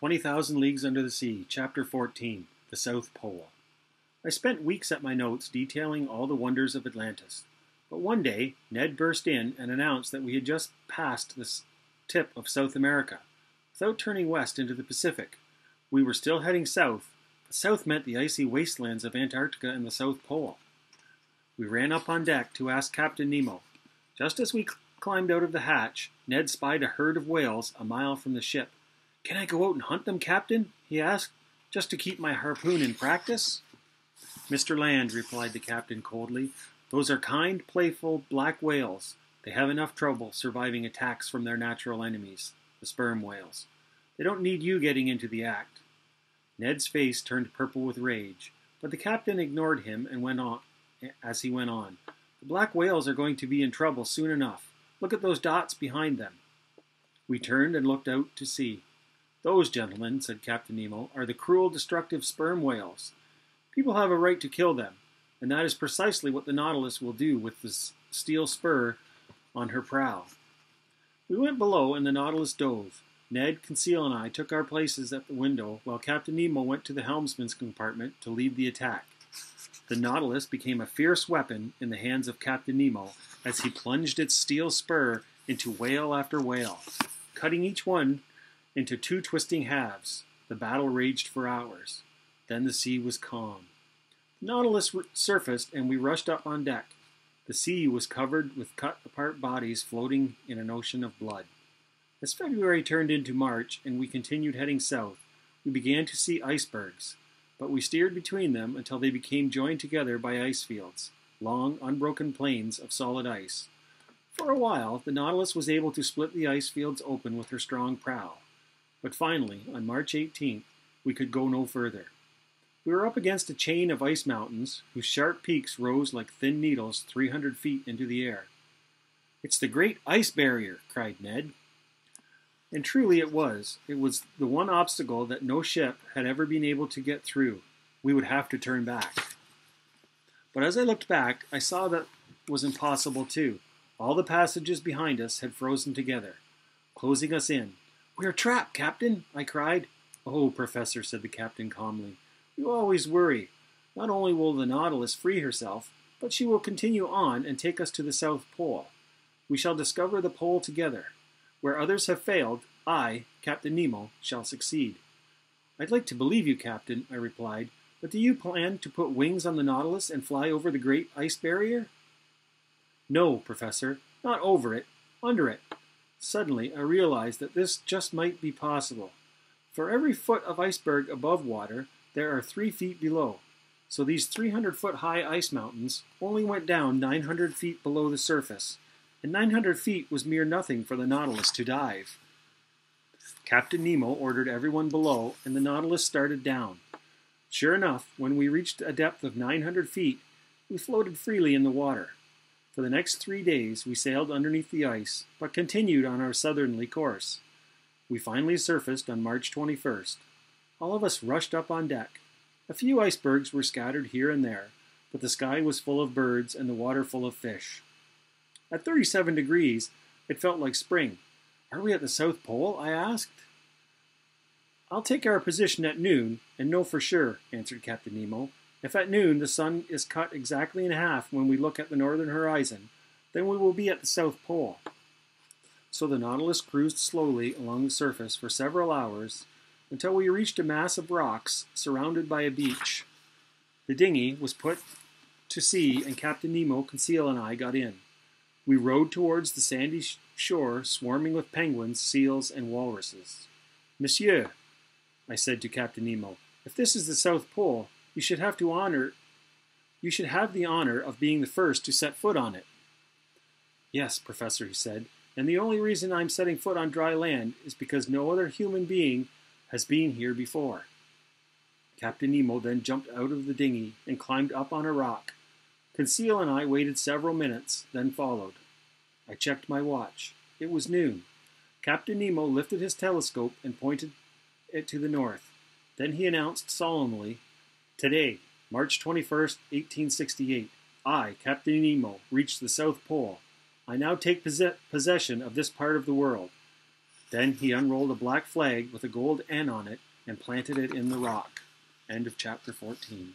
20,000 Leagues Under the Sea, Chapter 14, The South Pole. I spent weeks at my notes detailing all the wonders of Atlantis. But one day, Ned burst in and announced that we had just passed the tip of South America, without turning west into the Pacific. We were still heading south, but south meant the icy wastelands of Antarctica and the South Pole. We ran up on deck to ask Captain Nemo. Just as we climbed out of the hatch, Ned spied a herd of whales a mile from the ship. "Can I go out and hunt them, Captain?" he asked, "just to keep my harpoon in practice?" "Mr. Land," replied the captain coldly, "those are kind, playful black whales. They have enough trouble surviving attacks from their natural enemies, the sperm whales. They don't need you getting into the act." Ned's face turned purple with rage, but the captain ignored him and went on. As he went on, "The black whales are going to be in trouble soon enough. Look at those dots behind them." We turned and looked out to sea. "Those, gentlemen," said Captain Nemo, "are the cruel, destructive sperm whales. People have a right to kill them, and that is precisely what the Nautilus will do with the steel spur on her prow." We went below, and the Nautilus dove. Ned, Conseil, and I took our places at the window, while Captain Nemo went to the helmsman's compartment to lead the attack. The Nautilus became a fierce weapon in the hands of Captain Nemo as he plunged its steel spur into whale after whale, cutting each one into two twisting halves. The battle raged for hours. Then the sea was calm. The Nautilus surfaced, and we rushed up on deck. The sea was covered with cut-apart bodies floating in an ocean of blood. As February turned into March and we continued heading south, we began to see icebergs, but we steered between them until they became joined together by ice fields, long, unbroken plains of solid ice. For a while, the Nautilus was able to split the ice fields open with her strong prow. But finally, on March 18th, we could go no further. We were up against a chain of ice mountains whose sharp peaks rose like thin needles 300 feet into the air. "It's the Great Ice Barrier!" cried Ned. And truly it was. It was the one obstacle that no ship had ever been able to get through. We would have to turn back. But as I looked back, I saw that was impossible too. All the passages behind us had frozen together, closing us in. "We are trapped, Captain!" I cried. "Oh, Professor," said the captain calmly, "you always worry. Not only will the Nautilus free herself, but she will continue on and take us to the South Pole. We shall discover the pole together. Where others have failed, I, Captain Nemo, shall succeed." "I'd like to believe you, Captain," I replied, "but do you plan to put wings on the Nautilus and fly over the Great Ice Barrier?" "No, Professor, not over it, under it." Suddenly, I realized that this just might be possible. For every foot of iceberg above water, there are 3 feet below. So these 300-foot-high ice mountains only went down 900 feet below the surface, and 900 feet was mere nothing for the Nautilus to dive. Captain Nemo ordered everyone below, and the Nautilus started down. Sure enough, when we reached a depth of 900 feet, we floated freely in the water. For the next 3 days, we sailed underneath the ice, but continued on our southerly course. We finally surfaced on March 21st. All of us rushed up on deck. A few icebergs were scattered here and there, but the sky was full of birds and the water full of fish. At 37 degrees, it felt like spring. "Are we at the South Pole?" I asked. "I'll take our position at noon and know for sure," answered Captain Nemo. "If at noon the sun is cut exactly in half when we look at the northern horizon, then we will be at the South Pole." So the Nautilus cruised slowly along the surface for several hours until we reached a mass of rocks surrounded by a beach. The dinghy was put to sea and Captain Nemo, Conseil, and I got in. We rowed towards the sandy shore swarming with penguins, seals, and walruses. "Monsieur," I said to Captain Nemo, "if this is the South Pole, you should have the honor of being the first to set foot on it." "Yes, Professor," he said, "and the only reason I'm setting foot on dry land is because no other human being has been here before." Captain Nemo then jumped out of the dinghy and climbed up on a rock. Conseil and I waited several minutes, then followed. I checked my watch. It was noon. Captain Nemo lifted his telescope and pointed it to the north. Then he announced solemnly, "Today, March 21st, 1868, I, Captain Nemo, reached the South Pole. I now take possession of this part of the world. Then he unrolled a black flag with a gold N on it and planted it in the rock. End of chapter 14.